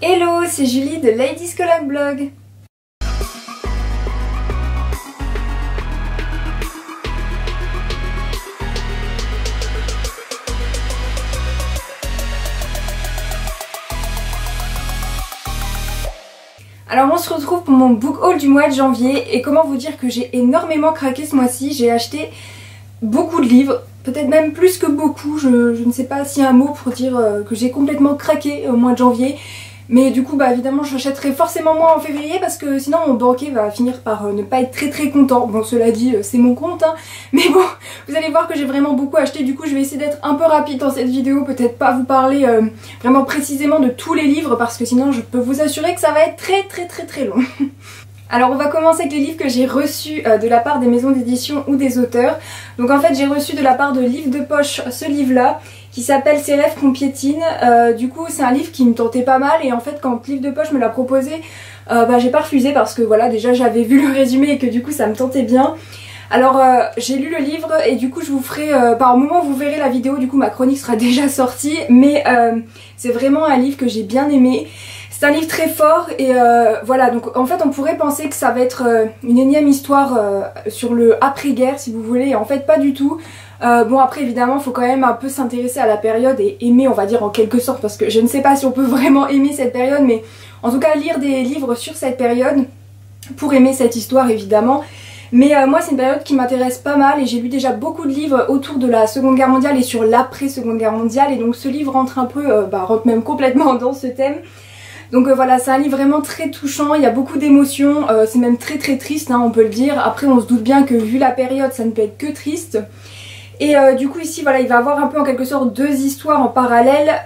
Hello, c'est Julie de Ladies Collab Blog. Alors on se retrouve pour mon book haul du mois de janvier et comment vous dire que j'ai énormément craqué ce mois-ci. J'ai acheté beaucoup de livres, peut-être même plus que beaucoup, je ne sais pas s'il y a un mot pour dire que j'ai complètement craqué au mois de janvier. Mais du coup bah évidemment j'achèterai forcément moins en février parce que sinon mon banquier va finir par ne pas être très content. Bon cela dit c'est mon compte hein. Mais bon vous allez voir que j'ai vraiment beaucoup acheté. Du coup je vais essayer d'être un peu rapide dans cette vidéo. Peut-être pas vous parler vraiment précisément de tous les livres parce que sinon je peux vous assurer que ça va être très long. Alors on va commencer avec les livres que j'ai reçus de la part des maisons d'édition ou des auteurs. Donc en fait j'ai reçu de la part de Livre de Poche ce livre là qui s'appelle Ces rêves qu'on piétine. Du coup c'est un livre qui me tentait pas mal et en fait quand Livre de Poche me l'a proposé j'ai pas refusé parce que voilà déjà j'avais vu le résumé et que du coup ça me tentait bien. Alors j'ai lu le livre et du coup je vous ferai, par moment où vous verrez la vidéo, du coup ma chronique sera déjà sortie, mais c'est vraiment un livre que j'ai bien aimé. C'est un livre très fort et voilà, donc en fait on pourrait penser que ça va être une énième histoire sur le après-guerre si vous voulez, et en fait pas du tout. Bon après évidemment il faut quand même un peu s'intéresser à la période et aimer on va dire en quelque sorte, parce que je ne sais pas si on peut vraiment aimer cette période, mais en tout cas lire des livres sur cette période pour aimer cette histoire évidemment. Mais moi c'est une période qui m'intéresse pas mal et j'ai lu déjà beaucoup de livres autour de la Seconde Guerre mondiale et sur l'après-Seconde Guerre mondiale, et donc ce livre rentre un peu, rentre même complètement dans ce thème. Donc voilà, c'est un livre vraiment très touchant, il y a beaucoup d'émotions, c'est même très triste hein, on peut le dire. Après on se doute bien que vu la période ça ne peut être que triste. Et du coup ici voilà, il va avoir un peu en quelque sorte deux histoires en parallèle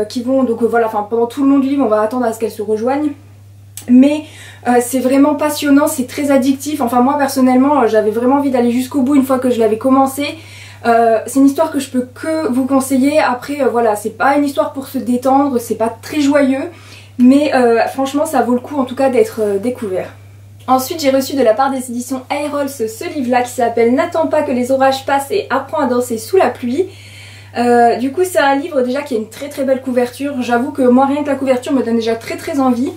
qui vont donc voilà, enfin pendant tout le long du livre on va attendre à ce qu'elles se rejoignent. Mais c'est vraiment passionnant, c'est très addictif, enfin moi personnellement j'avais vraiment envie d'aller jusqu'au bout une fois que je l'avais commencé. C'est une histoire que je peux que vous conseiller. Après voilà, c'est pas une histoire pour se détendre, c'est pas très joyeux, mais franchement ça vaut le coup en tout cas d'être découvert. Ensuite j'ai reçu de la part des éditions Aerols ce livre là qui s'appelle N'attends pas que les orages passent et apprends à danser sous la pluie. Du coup c'est un livre déjà qui a une très belle couverture. J'avoue que moi rien que la couverture me donne déjà très envie.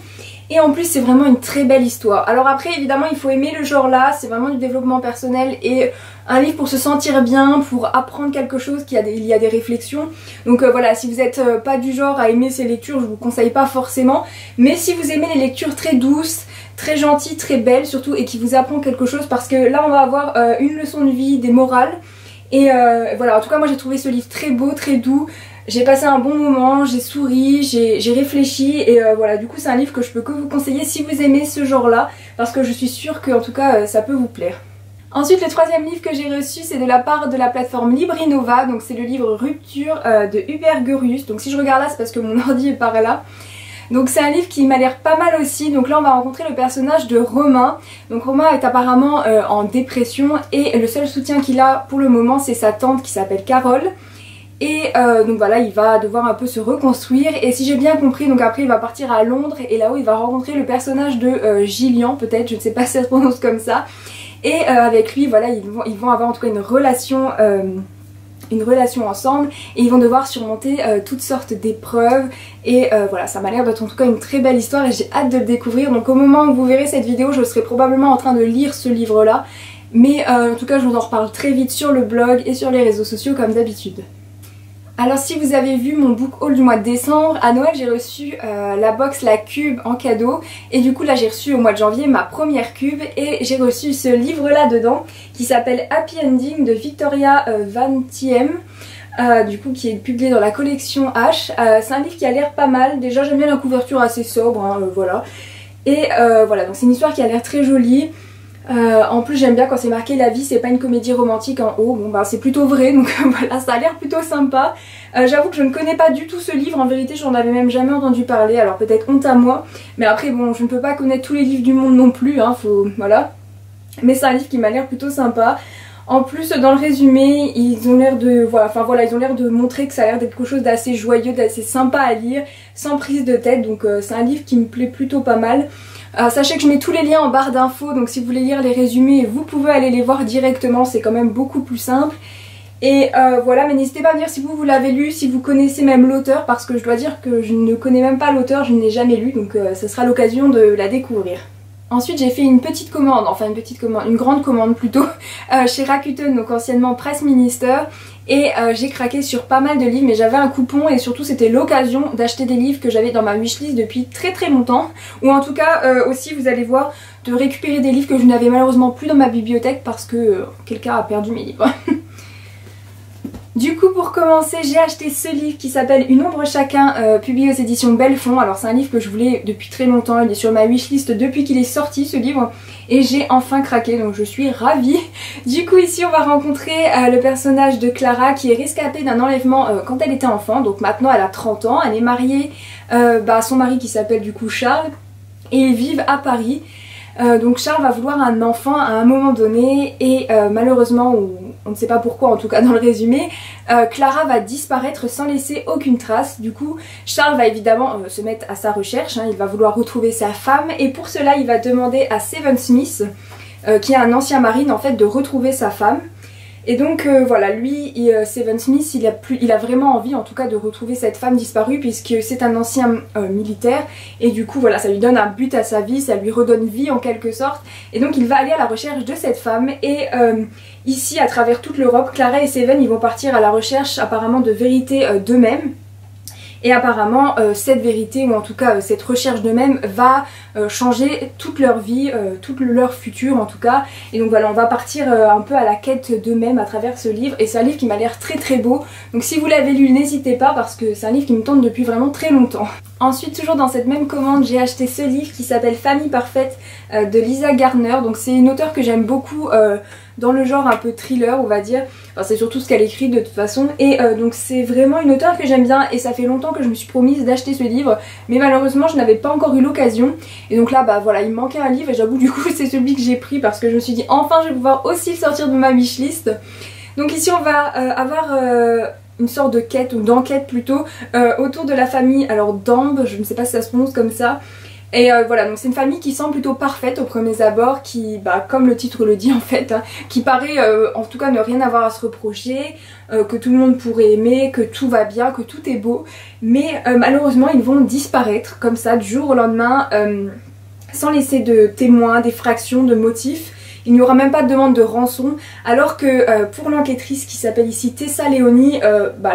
Et en plus c'est vraiment une très belle histoire. Alors après évidemment il faut aimer le genre là, c'est vraiment du développement personnel et un livre pour se sentir bien, pour apprendre quelque chose, il y a des réflexions. Donc voilà, si vous n'êtes pas du genre à aimer ces lectures, je vous conseille pas forcément. Mais si vous aimez les lectures très douces, très gentilles, très belles surtout, et qui vous apprennent quelque chose, parce que là on va avoir une leçon de vie, des morales. Et voilà, en tout cas moi j'ai trouvé ce livre très beau, très doux. J'ai passé un bon moment, j'ai souri, j'ai réfléchi et voilà, du coup c'est un livre que je peux que vous conseiller si vous aimez ce genre là, parce que je suis sûre que en tout cas ça peut vous plaire. Ensuite le troisième livre que j'ai reçu c'est de la part de la plateforme Librinova, donc c'est le livre Rupture de Hubert Gurius. Donc si je regarde là c'est parce que mon ordi est par là. Donc c'est un livre qui m'a l'air pas mal aussi. Donc là on va rencontrer le personnage de Romain. Donc Romain est apparemment en dépression et le seul soutien qu'il a pour le moment c'est sa tante qui s'appelle Carole. Et donc voilà, il va devoir un peu se reconstruire et si j'ai bien compris, donc après il va partir à Londres et là-haut il va rencontrer le personnage de Gillian peut-être, je ne sais pas si ça se prononce comme ça. Et avec lui voilà, ils vont avoir en tout cas une relation ensemble et ils vont devoir surmonter toutes sortes d'épreuves et voilà, ça m'a l'air d'être en tout cas une très belle histoire et j'ai hâte de le découvrir. Donc au moment où vous verrez cette vidéo je serai probablement en train de lire ce livre là, mais en tout cas je vous en reparle très vite sur le blog et sur les réseaux sociaux comme d'habitude. Alors si vous avez vu mon book haul du mois de décembre, à Noël j'ai reçu la box La Cube en cadeau et du coup là j'ai reçu au mois de janvier ma première cube et j'ai reçu ce livre là dedans qui s'appelle Happy Ending de Victoria Van Thiem, du coup qui est publié dans la collection H. C'est un livre qui a l'air pas mal, déjà j'aime bien la couverture assez sobre hein, voilà. Et voilà, donc c'est une histoire qui a l'air très jolie. En plus j'aime bien quand c'est marqué la vie c'est pas une comédie romantique en haut, bon bah c'est plutôt vrai donc voilà, ça a l'air plutôt sympa. J'avoue que je ne connais pas du tout ce livre, en vérité j'en avais même jamais entendu parler, alors peut-être honte à moi, mais après bon je ne peux pas connaître tous les livres du monde non plus hein, voilà. Mais c'est un livre qui m'a l'air plutôt sympa. En plus dans le résumé ils ont l'air de ils ont l'air de montrer que ça a l'air d'être quelque chose d'assez joyeux, d'assez sympa à lire, sans prise de tête, donc c'est un livre qui me plaît plutôt pas mal. Sachez que je mets tous les liens en barre d'infos, donc si vous voulez lire les résumés vous pouvez aller les voir directement, c'est quand même beaucoup plus simple. Et voilà, mais n'hésitez pas à me dire si vous l'avez lu, si vous connaissez même l'auteur, parce que je dois dire que je ne connais même pas l'auteur, je ne l'ai jamais lu, donc ce sera l'occasion de la découvrir. Ensuite j'ai fait une petite commande, enfin une grande commande plutôt, chez Rakuten, donc anciennement Press Minister, et j'ai craqué sur pas mal de livres, mais j'avais un coupon et surtout c'était l'occasion d'acheter des livres que j'avais dans ma wishlist depuis très longtemps, ou en tout cas aussi vous allez voir, de récupérer des livres que je n'avais malheureusement plus dans ma bibliothèque parce que quelqu'un a perdu mes livres. Du coup pour commencer j'ai acheté ce livre qui s'appelle Une ombre chacun, publié aux éditions Belfond. Alors c'est un livre que je voulais depuis très longtemps, il est sur ma wishlist depuis qu'il est sorti ce livre et j'ai enfin craqué, donc je suis ravie. Du coup ici on va rencontrer le personnage de Clara qui est rescapée d'un enlèvement quand elle était enfant, donc maintenant elle a 30 ans, elle est mariée à son mari qui s'appelle du coup Charles et ils vivent à Paris. Donc Charles va vouloir un enfant à un moment donné et malheureusement, ou on ne sait pas pourquoi en tout cas dans le résumé, Clara va disparaître sans laisser aucune trace. Du coup Charles va évidemment se mettre à sa recherche, il va vouloir retrouver sa femme et pour cela il va demander à Seven Smith, qui est un ancien marine en fait, de retrouver sa femme. Et donc voilà, lui, Seven Smith, il a vraiment envie en tout cas de retrouver cette femme disparue puisque c'est un ancien militaire et du coup voilà, ça lui donne un but à sa vie, ça lui redonne vie en quelque sorte. Et donc il va aller à la recherche de cette femme et ici à travers toute l'Europe, Clara et Seven ils vont partir à la recherche apparemment de vérité d'eux-mêmes. Et apparemment cette vérité, ou en tout cas cette recherche d'eux-mêmes va changer toute leur vie, tout leur futur en tout cas. Et donc voilà, on va partir un peu à la quête d'eux-mêmes à travers ce livre. Et c'est un livre qui m'a l'air très beau. Donc si vous l'avez lu, n'hésitez pas parce que c'est un livre qui me tente depuis vraiment très longtemps. Ensuite, toujours dans cette même commande, j'ai acheté ce livre qui s'appelle Famille Parfaite de Lisa Garner. Donc c'est une auteure que j'aime beaucoup dans le genre un peu thriller on va dire. Enfin, c'est surtout ce qu'elle écrit de toute façon. Et donc c'est vraiment une auteure que j'aime bien et ça fait longtemps que je me suis promise d'acheter ce livre. Mais malheureusement je n'avais pas encore eu l'occasion. Et donc là bah voilà, il me manquait un livre et j'avoue du coup c'est celui que j'ai pris parce que je me suis dit enfin je vais pouvoir aussi le sortir de ma wishlist. Donc ici on va avoir une sorte de quête ou d'enquête plutôt autour de la famille, alors d'Ambe, je ne sais pas si ça se prononce comme ça. Et voilà, donc c'est une famille qui semble plutôt parfaite au premier abord, qui, bah, comme le titre le dit en fait, qui paraît en tout cas ne rien avoir à se reprocher, que tout le monde pourrait aimer, que tout va bien, que tout est beau. Mais malheureusement ils vont disparaître comme ça du jour au lendemain, sans laisser de témoins, d'effractions, de motifs. Il n'y aura même pas de demande de rançon, alors que pour l'enquêtrice qui s'appelle ici Tessa Leoni,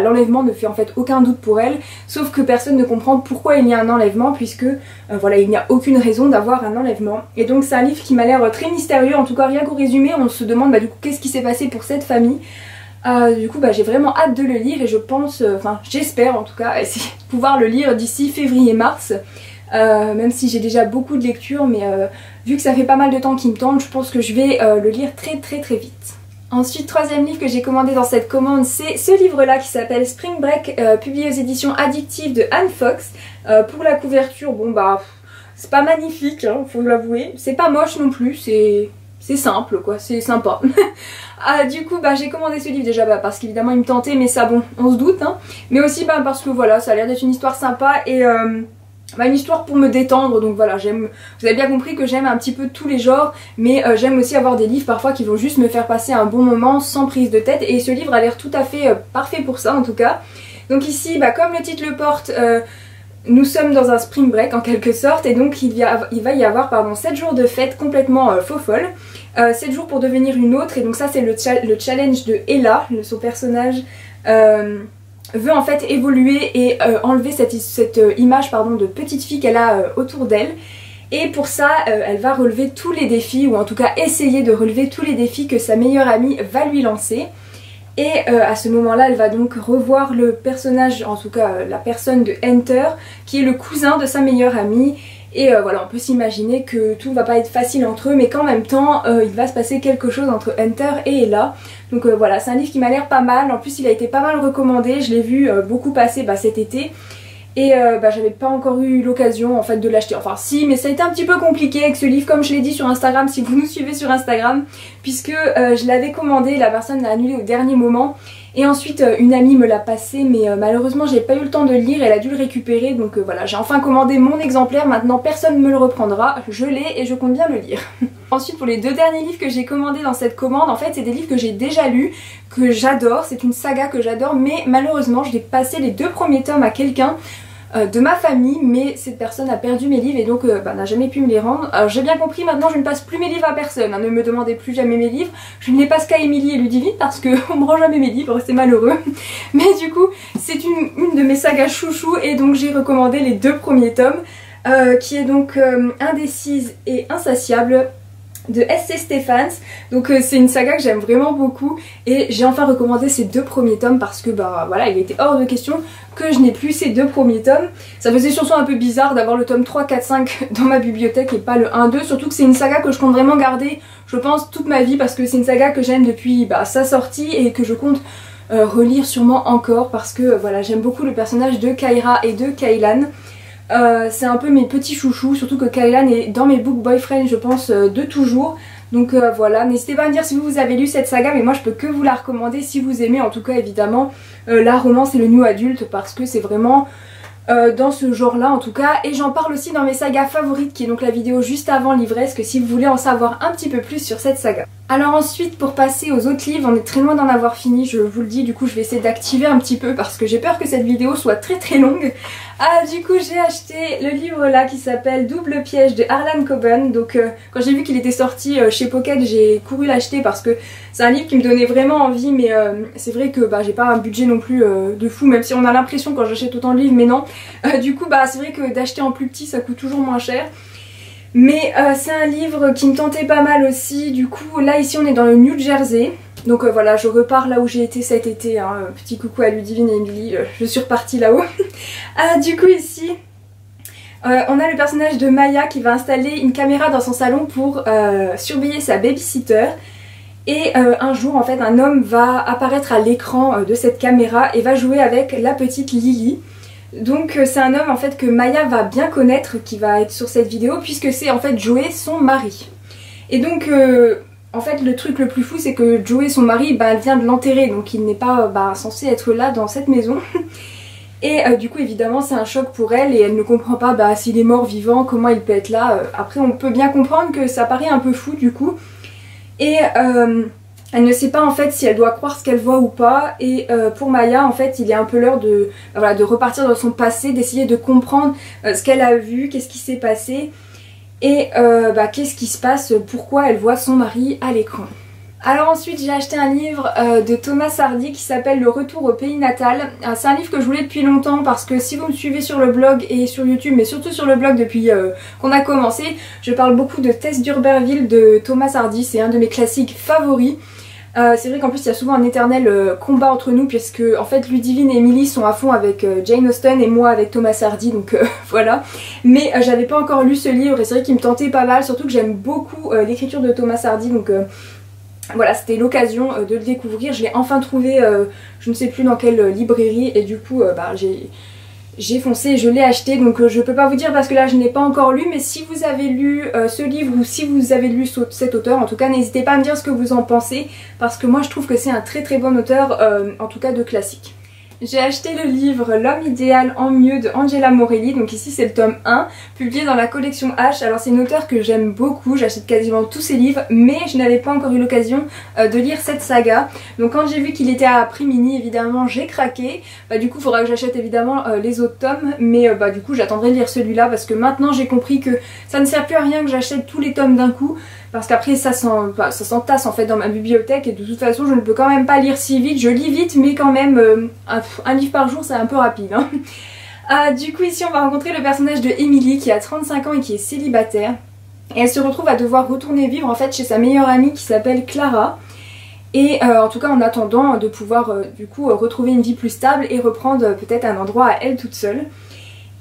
l'enlèvement ne fait en fait aucun doute pour elle, sauf que personne ne comprend pourquoi il y a un enlèvement, puisque voilà, il n'y a aucune raison d'avoir un enlèvement. Et donc c'est un livre qui m'a l'air très mystérieux, en tout cas rien qu'au résumé, on se demande du coup qu'est-ce qui s'est passé pour cette famille. Du coup j'ai vraiment hâte de le lire et je pense, enfin j'espère en tout cas, essayer de pouvoir le lire d'ici février-mars. Même si j'ai déjà beaucoup de lectures, mais vu que ça fait pas mal de temps qu'il me tente, je pense que je vais le lire très vite. Ensuite, troisième livre que j'ai commandé dans cette commande, c'est ce livre là qui s'appelle Spring Break, publié aux éditions Addictive de Anne Fox. Pour la couverture, bon bah c'est pas magnifique, hein, faut l'avouer, c'est pas moche non plus, c'est simple quoi, c'est sympa. Du coup j'ai commandé ce livre déjà parce qu'évidemment il me tentait, mais ça bon, on se doute, hein. Mais aussi parce que voilà, ça a l'air d'être une histoire sympa et une histoire pour me détendre, donc voilà, j'aime, vous avez bien compris que j'aime un petit peu tous les genres, mais j'aime aussi avoir des livres parfois qui vont juste me faire passer un bon moment sans prise de tête, et ce livre a l'air tout à fait parfait pour ça en tout cas. Donc ici, comme le titre le porte, nous sommes dans un spring break en quelque sorte, et donc il va y avoir 7 jours de fête complètement faux folle, 7 jours pour devenir une autre, et donc ça c'est le challenge de Ella, son personnage veut en fait évoluer et enlever cette image de petite fille qu'elle a autour d'elle. Et pour ça elle va relever tous les défis, ou en tout cas essayer de relever tous les défis que sa meilleure amie va lui lancer. Et à ce moment là elle va donc revoir le personnage, en tout cas la personne de Hunter, qui est le cousin de sa meilleure amie. Et voilà, on peut s'imaginer que tout va pas être facile entre eux, mais qu'en même temps il va se passer quelque chose entre Hunter et Ella. Donc voilà, c'est un livre qui m'a l'air pas mal. En plus il a été pas mal recommandé, je l'ai vu beaucoup passer cet été. Et j'avais pas encore eu l'occasion en fait de l'acheter, enfin si, mais ça a été un petit peu compliqué avec ce livre, comme je l'ai dit sur Instagram, si vous nous suivez sur Instagram, puisque je l'avais commandé, la personne l'a annulé au dernier moment, et ensuite une amie me l'a passé, mais malheureusement j'ai pas eu le temps de le lire, elle a dû le récupérer, donc voilà, j'ai enfin commandé mon exemplaire, maintenant personne ne me le reprendra, je l'ai et je compte bien le lire. Ensuite pour les 2 derniers livres que j'ai commandés dans cette commande, en fait c'est des livres que j'ai déjà lus, que j'adore, c'est une saga que j'adore, mais malheureusement je l'ai passé les 2 premiers tomes à quelqu'un de ma famille, mais cette personne a perdu mes livres et donc n'a jamais pu me les rendre. Alors j'ai bien compris, maintenant je ne passe plus mes livres à personne, hein, ne me demandez plus jamais mes livres, je ne les passe qu'à Émilie et Ludivine parce qu'on me rend jamais mes livres, c'est malheureux. Mais du coup c'est une de mes sagas chouchou et donc j'ai recommandé les 2 premiers tomes, qui est donc Indécise et Insatiable de S.C. Stephens. Donc c'est une saga que j'aime vraiment beaucoup et j'ai enfin recommandé ces 2 premiers tomes parce que bah voilà, il était hors de question que je n'ai plus ces 2 premiers tomes. Ça faisait surtout un peu bizarre d'avoir le tome 3, 4, 5 dans ma bibliothèque et pas le 1, 2, surtout que c'est une saga que je compte vraiment garder, je pense, toute ma vie parce que c'est une saga que j'aime depuis sa sortie et que je compte relire sûrement encore parce que voilà, j'aime beaucoup le personnage de Kyra et de Kaylan. C'est un peu mes petits chouchous, surtout que Kaylan est dans mes book boyfriend je pense de toujours. Donc voilà, n'hésitez pas à me dire si vous avez lu cette saga, mais moi je peux que vous la recommander si vous aimez en tout cas évidemment la romance et le new adulte parce que c'est vraiment dans ce genre là en tout cas. Et j'en parle aussi dans mes sagas favorites qui est donc la vidéo juste avant Livresque si vous voulez en savoir un petit peu plus sur cette saga. Alors ensuite pour passer aux autres livres, on est très loin d'en avoir fini, je vous le dis, du coup je vais essayer d'activer un petit peu parce que j'ai peur que cette vidéo soit très longue. Du coup j'ai acheté le livre là qui s'appelle Double piège de Harlan Coben. Donc quand j'ai vu qu'il était sorti chez Pocket, j'ai couru l'acheter parce que c'est un livre qui me donnait vraiment envie, mais c'est vrai que j'ai pas un budget non plus de fou, même si on a l'impression quand j'achète autant de livres, mais non. Du coup c'est vrai que d'acheter en plus petit ça coûte toujours moins cher. Mais c'est un livre qui me tentait pas mal aussi. Du coup là ici on est dans le New Jersey. Donc voilà, je repars là où j'ai été cet été, hein. Petit coucou à Ludivine et Emily, je suis repartie là-haut. Du coup ici on a le personnage de Maya qui va installer une caméra dans son salon pour surveiller sa babysitter. Et un jour en fait un homme va apparaître à l'écran de cette caméra et va jouer avec la petite Lily. Donc c'est un homme en fait que Maya va bien connaître qui va être sur cette vidéo puisque c'est en fait Joey son mari. Et donc en fait le truc le plus fou c'est que Joey son mari elle vient de l'enterrer, donc il n'est pas censé être là dans cette maison. Et du coup évidemment c'est un choc pour elle et elle ne comprend pas s'il est mort vivant, comment il peut être là. Après on peut bien comprendre que ça paraît un peu fou du coup. Et elle ne sait pas en fait si elle doit croire ce qu'elle voit ou pas. Et pour Maya en fait il est un peu l'heure de repartir dans son passé, d'essayer de comprendre ce qu'elle a vu, qu'est-ce qui s'est passé et qu'est-ce qui se passe, pourquoi elle voit son mari à l'écran. Alors ensuite j'ai acheté un livre de Thomas Hardy qui s'appelle Le Retour au pays natal. C'est un livre que je voulais depuis longtemps parce que si vous me suivez sur le blog et sur YouTube, mais surtout sur le blog depuis qu'on a commencé, je parle beaucoup de Tess d'Urberville de Thomas Hardy, c'est un de mes classiques favoris. C'est vrai qu'en plus il y a souvent un éternel combat entre nous puisque en fait Ludivine et Emily sont à fond avec Jane Austen et moi avec Thomas Hardy, donc voilà. Mais j'avais pas encore lu ce livre et c'est vrai qu'il me tentait pas mal, surtout que j'aime beaucoup l'écriture de Thomas Hardy, donc voilà, c'était l'occasion de le découvrir. Je l'ai enfin trouvé, je ne sais plus dans quelle librairie, et du coup j'ai foncé et je l'ai acheté. Donc je peux pas vous dire parce que là je ne l'ai pas encore lu, mais si vous avez lu ce livre ou si vous avez lu cet auteur, en tout cas n'hésitez pas à me dire ce que vous en pensez parce que moi je trouve que c'est un très bon auteur, en tout cas de classique. J'ai acheté le livre L'homme idéal en mieux de Angela Morelli, donc ici c'est le tome 1, publié dans la collection H. Alors c'est une auteure que j'aime beaucoup, j'achète quasiment tous ses livres, mais je n'avais pas encore eu l'occasion de lire cette saga. Donc quand j'ai vu qu'il était à prix mini, évidemment j'ai craqué. Du coup il faudra que j'achète évidemment les autres tomes, mais du coup j'attendrai de lire celui-là parce que maintenant j'ai compris que ça ne sert plus à rien que j'achète tous les tomes d'un coup. Parce qu'après ça s'entasse en fait dans ma bibliothèque et de toute façon je ne peux quand même pas lire si vite. Je lis vite mais quand même un livre par jour c'est un peu rapide, hein. Du coup ici on va rencontrer le personnage de Emily qui a 35 ans et qui est célibataire. Et elle se retrouve à devoir retourner vivre en fait chez sa meilleure amie qui s'appelle Clara. Et en tout cas en attendant de pouvoir du coup retrouver une vie plus stable et reprendre peut-être un endroit à elle toute seule.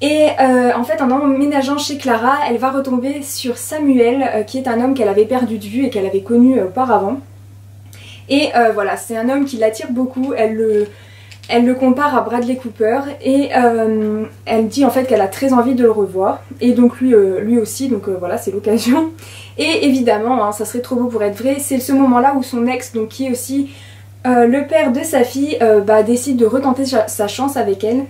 Et en fait en emménageant chez Clara, elle va retomber sur Samuel qui est un homme qu'elle avait perdu de vue et qu'elle avait connu auparavant. Et voilà, c'est un homme qui l'attire beaucoup, elle le compare à Bradley Cooper et elle dit en fait qu'elle a très envie de le revoir. Et donc lui aussi, donc voilà, c'est l'occasion. Et évidemment, hein, ça serait trop beau pour être vrai, c'est ce moment-là où son ex, donc qui est aussi le père de sa fille, décide de retenter sa chance avec elle.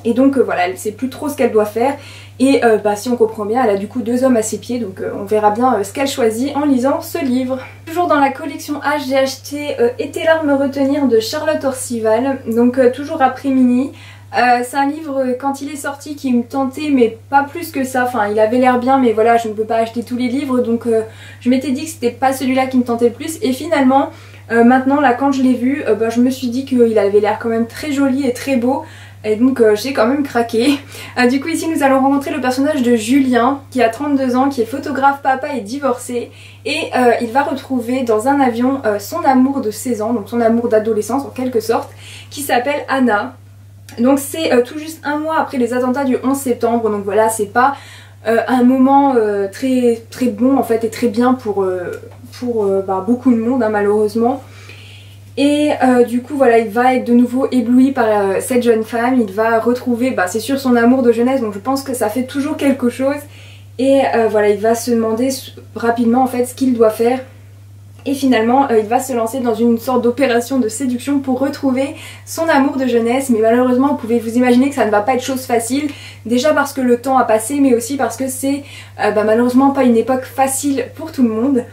Et donc voilà, elle sait plus trop ce qu'elle doit faire. Et si on comprend bien, elle a du coup 2 hommes à ses pieds, donc on verra bien ce qu'elle choisit en lisant ce livre. Toujours dans la collection H, j'ai acheté Été l'art me retenir de Charlotte Orcival, donc toujours après Mini. C'est un livre quand il est sorti qui me tentait, mais pas plus que ça. Enfin, il avait l'air bien, mais voilà, je ne peux pas acheter tous les livres, donc je m'étais dit que c'était pas celui-là qui me tentait le plus. Et finalement, maintenant là, quand je l'ai vu, je me suis dit qu'il avait l'air quand même très joli et très beau. Et donc j'ai quand même craqué. Du coup ici nous allons rencontrer le personnage de Julien qui a 32 ans, qui est photographe, papa et divorcé. Et il va retrouver dans un avion son amour de 16 ans, donc son amour d'adolescence en quelque sorte, qui s'appelle Anna. Donc c'est tout juste un mois après les attentats du 11 septembre, donc voilà, c'est pas un moment très bon en fait et très bien pour beaucoup de monde hein, malheureusement. Et du coup voilà, il va être de nouveau ébloui par cette jeune femme, il va retrouver c'est sûr son amour de jeunesse, donc je pense que ça fait toujours quelque chose. Et voilà, il va se demander rapidement en fait ce qu'il doit faire. Et finalement il va se lancer dans une sorte d'opération de séduction pour retrouver son amour de jeunesse. Mais malheureusement vous pouvez vous imaginer que ça ne va pas être chose facile. Déjà parce que le temps a passé, mais aussi parce que c'est malheureusement pas une époque facile pour tout le monde.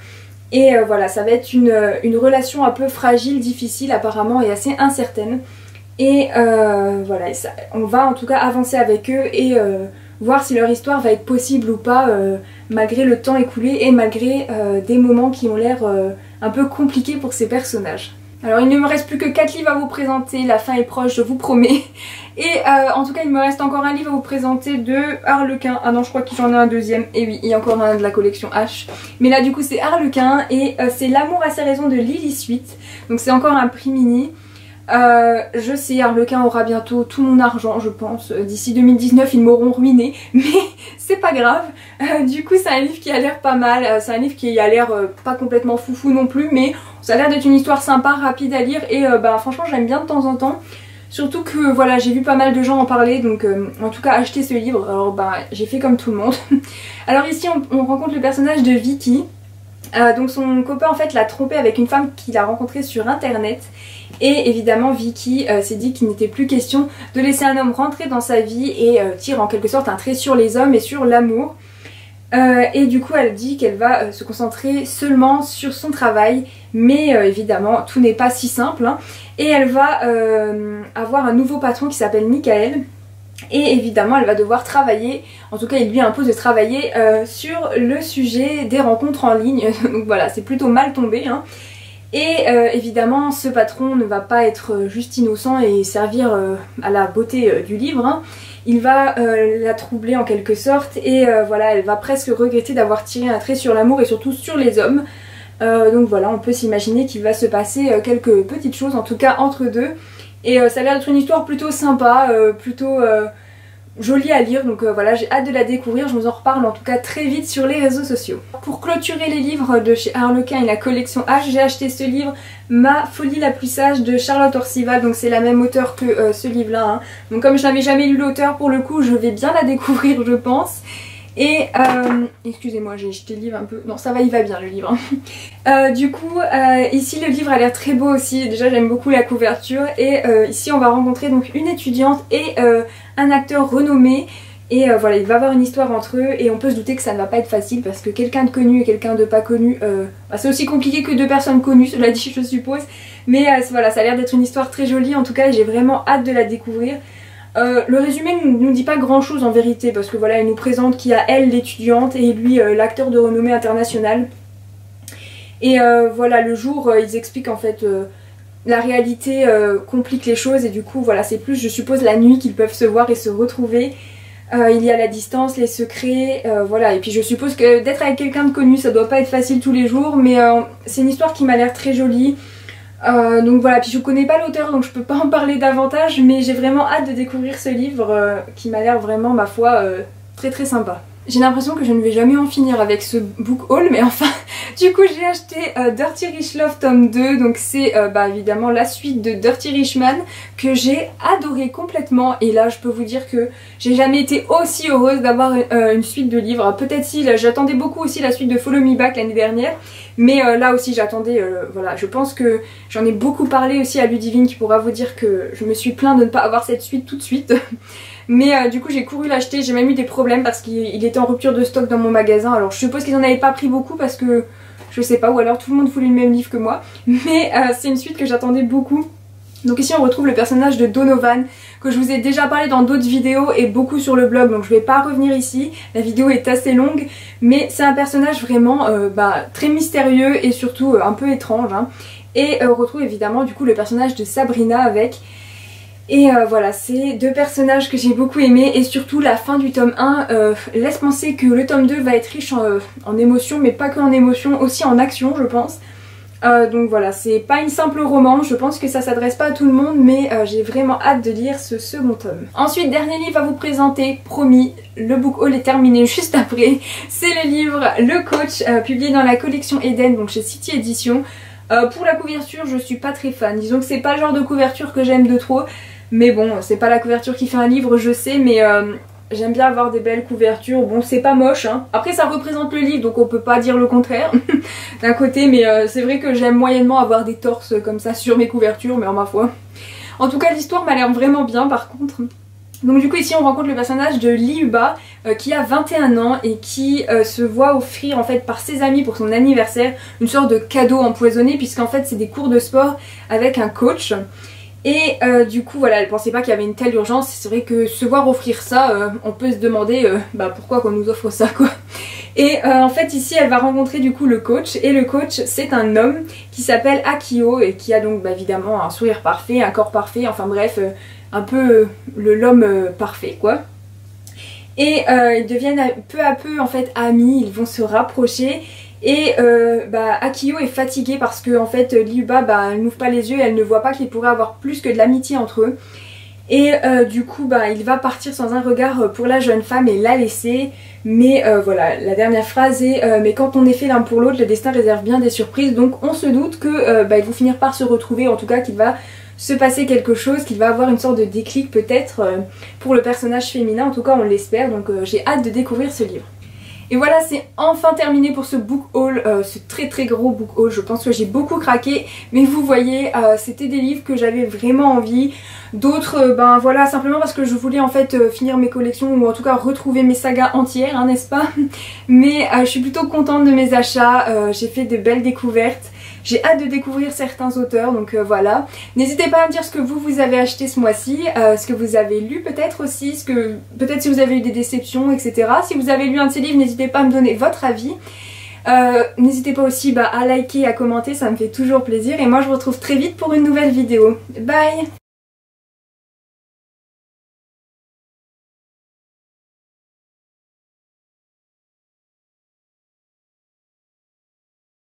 Et voilà, ça va être une relation un peu fragile, difficile apparemment et assez incertaine. Et voilà, on va en tout cas avancer avec eux et voir si leur histoire va être possible ou pas malgré le temps écoulé et malgré des moments qui ont l'air un peu compliqués pour ces personnages. Alors il ne me reste plus que 4 livres à vous présenter, la fin est proche, je vous promets. Et en tout cas il me reste encore un livre à vous présenter de Harlequin. Ah non, je crois que j'en ai un deuxième. Et oui, il y a encore un de la collection H. Mais là du coup c'est Harlequin et c'est L'amour à ses raisons de Lily Sweet. Donc c'est encore un prix mini. Je sais, Harlequin aura bientôt tout mon argent, je pense. D'ici 2019, ils m'auront ruiné, mais c'est pas grave. Du coup, c'est un livre qui a l'air pas mal. C'est un livre qui a l'air pas complètement foufou non plus, mais ça a l'air d'être une histoire sympa, rapide à lire. Et franchement, j'aime bien de temps en temps. Surtout que voilà, j'ai vu pas mal de gens en parler, donc en tout cas, acheter ce livre. Alors j'ai fait comme tout le monde. Alors ici, on rencontre le personnage de Vicky. Donc son copain en fait l'a trompé avec une femme qu'il a rencontrée sur internet. Et évidemment Vicky s'est dit qu'il n'était plus question de laisser un homme rentrer dans sa vie et tire en quelque sorte un trait sur les hommes et sur l'amour. Et du coup elle dit qu'elle va se concentrer seulement sur son travail. Mais évidemment tout n'est pas si simple hein. Et elle va avoir un nouveau patron qui s'appelle Michael. Et évidemment elle va devoir travailler, en tout cas il lui impose de travailler sur le sujet des rencontres en ligne. Donc voilà, c'est plutôt mal tombé hein. Et évidemment ce patron ne va pas être juste innocent et servir à la beauté du livre hein. Il va la troubler en quelque sorte. Et voilà, elle va presque regretter d'avoir tiré un trait sur l'amour et surtout sur les hommes. Donc voilà, on peut s'imaginer qu'il va se passer quelques petites choses en tout cas entre deux. Et ça a l'air d'être une histoire plutôt sympa, plutôt jolie à lire, donc voilà, j'ai hâte de la découvrir, je vous en reparle en tout cas très vite sur les réseaux sociaux. Pour clôturer les livres de chez Harlequin et la collection H, j'ai acheté ce livre, Ma folie la plus sage de Charlotte Orcival, donc c'est la même auteure que ce livre là hein. Donc comme je n'avais jamais lu l'auteur, pour le coup je vais bien la découvrir je pense. Et excusez-moi, j'ai jeté le livre un peu, non ça va, il va bien le livre du coup ici le livre a l'air très beau aussi, déjà j'aime beaucoup la couverture. Et ici on va rencontrer donc une étudiante et un acteur renommé. Et voilà, il va y avoir une histoire entre eux et on peut se douter que ça ne va pas être facile parce que quelqu'un de connu et quelqu'un de pas connu, c'est aussi compliqué que deux personnes connues, cela dit je suppose. Mais voilà, ça a l'air d'être une histoire très jolie en tout cas et j'ai vraiment hâte de la découvrir. Le résumé ne nous dit pas grand chose en vérité parce que voilà, il nous présente qu'il y a elle l'étudiante et lui l'acteur de renommée internationale. Et voilà, le jour ils expliquent en fait la réalité complique les choses et du coup voilà, c'est plus je suppose la nuit qu'ils peuvent se voir et se retrouver. Il y a la distance, les secrets, voilà. Et puis je suppose que d'être avec quelqu'un de connu ça doit pas être facile tous les jours, mais c'est une histoire qui m'a l'air très jolie. Donc voilà, puis je connais pas l'auteur donc je peux pas en parler davantage, mais j'ai vraiment hâte de découvrir ce livre qui m'a l'air vraiment, ma foi, très très sympa. J'ai l'impression que je ne vais jamais en finir avec ce book haul, mais enfin, du coup j'ai acheté Dirty Rich Love tome 2, donc c'est évidemment la suite de Dirty Rich Man que j'ai adoré complètement, et là je peux vous dire que j'ai jamais été aussi heureuse d'avoir une suite de livres. Peut-être si, j'attendais beaucoup aussi la suite de Follow Me Back l'année dernière, mais là aussi j'attendais, voilà, je pense que j'en ai beaucoup parlé aussi à Ludivine qui pourra vous dire que je me suis plaint de ne pas avoir cette suite tout de suite. Mais du coup j'ai couru l'acheter, j'ai même eu des problèmes parce qu'il était en rupture de stock dans mon magasin. Alors je suppose qu'ils n'en avaient pas pris beaucoup parce que je sais pas, ou alors tout le monde voulait le même livre que moi. Mais c'est une suite que j'attendais beaucoup. Donc ici on retrouve le personnage de Donovan que je vous ai déjà parlé dans d'autres vidéos et beaucoup sur le blog, donc je vais pas revenir ici, la vidéo est assez longue, mais c'est un personnage vraiment très mystérieux et surtout un peu étrange, hein. Et on retrouve évidemment du coup le personnage de Sabrina avec. Et voilà, c'est deux personnages que j'ai beaucoup aimés, et surtout la fin du tome 1 laisse penser que le tome 2 va être riche en émotions, mais pas que en émotions, aussi en action je pense. Donc voilà, c'est pas une simple romance, je pense que ça s'adresse pas à tout le monde, mais j'ai vraiment hâte de lire ce second tome. Ensuite, dernier livre à vous présenter, promis, le book haul est terminé juste après, c'est le livre Le Coach, publié dans la collection Eden, donc chez City Edition. Pour la couverture, je suis pas très fan, disons que c'est pas le genre de couverture que j'aime de trop. Mais bon, c'est pas la couverture qui fait un livre, je sais, mais j'aime bien avoir des belles couvertures. Bon, c'est pas moche, hein. Après, ça représente le livre, donc on peut pas dire le contraire d'un côté, mais c'est vrai que j'aime moyennement avoir des torses comme ça sur mes couvertures, mais en ma foi. En tout cas, l'histoire m'a l'air vraiment bien par contre. Donc du coup ici on rencontre le personnage de Liuba qui a 21 ans et qui se voit offrir en fait par ses amis pour son anniversaire une sorte de cadeau empoisonné, puisqu'en fait c'est des cours de sport avec un coach. Et du coup voilà, elle pensait pas qu'il y avait une telle urgence. C'est vrai que se voir offrir ça, on peut se demander pourquoi qu'on nous offre ça quoi. Et en fait ici elle va rencontrer du coup le coach, et le coach c'est un homme qui s'appelle Akio et qui a donc évidemment un sourire parfait, un corps parfait, enfin bref un peu l'homme parfait quoi. Et ils deviennent peu à peu en fait amis, ils vont se rapprocher. Et Akio est fatiguée parce que en fait Liuba elle n'ouvre pas les yeux et elle ne voit pas qu'il pourrait avoir plus que de l'amitié entre eux. Et du coup il va partir sans un regard pour la jeune femme et la laisser. Mais voilà, la dernière phrase est mais quand on est fait l'un pour l'autre, le destin réserve bien des surprises. Donc on se doute que ils vont finir par se retrouver, en tout cas qu'il va se passer quelque chose, qu'il va avoir une sorte de déclic peut-être pour le personnage féminin, en tout cas on l'espère. Donc j'ai hâte de découvrir ce livre. Et voilà, c'est enfin terminé pour ce book haul, ce très gros book haul. Je pense que j'ai beaucoup craqué, mais vous voyez, c'était des livres que j'avais vraiment envie. D'autres, voilà, simplement parce que je voulais en fait finir mes collections, ou en tout cas retrouver mes sagas entières, hein, n'est-ce pas? Mais je suis plutôt contente de mes achats, j'ai fait de belles découvertes. J'ai hâte de découvrir certains auteurs, donc voilà. N'hésitez pas à me dire ce que vous avez acheté ce mois-ci, ce que vous avez lu peut-être aussi, peut-être si vous avez eu des déceptions, etc. Si vous avez lu un de ces livres, n'hésitez pas à me donner votre avis. N'hésitez pas aussi à liker, à commenter, ça me fait toujours plaisir. Et moi je vous retrouve très vite pour une nouvelle vidéo. Bye!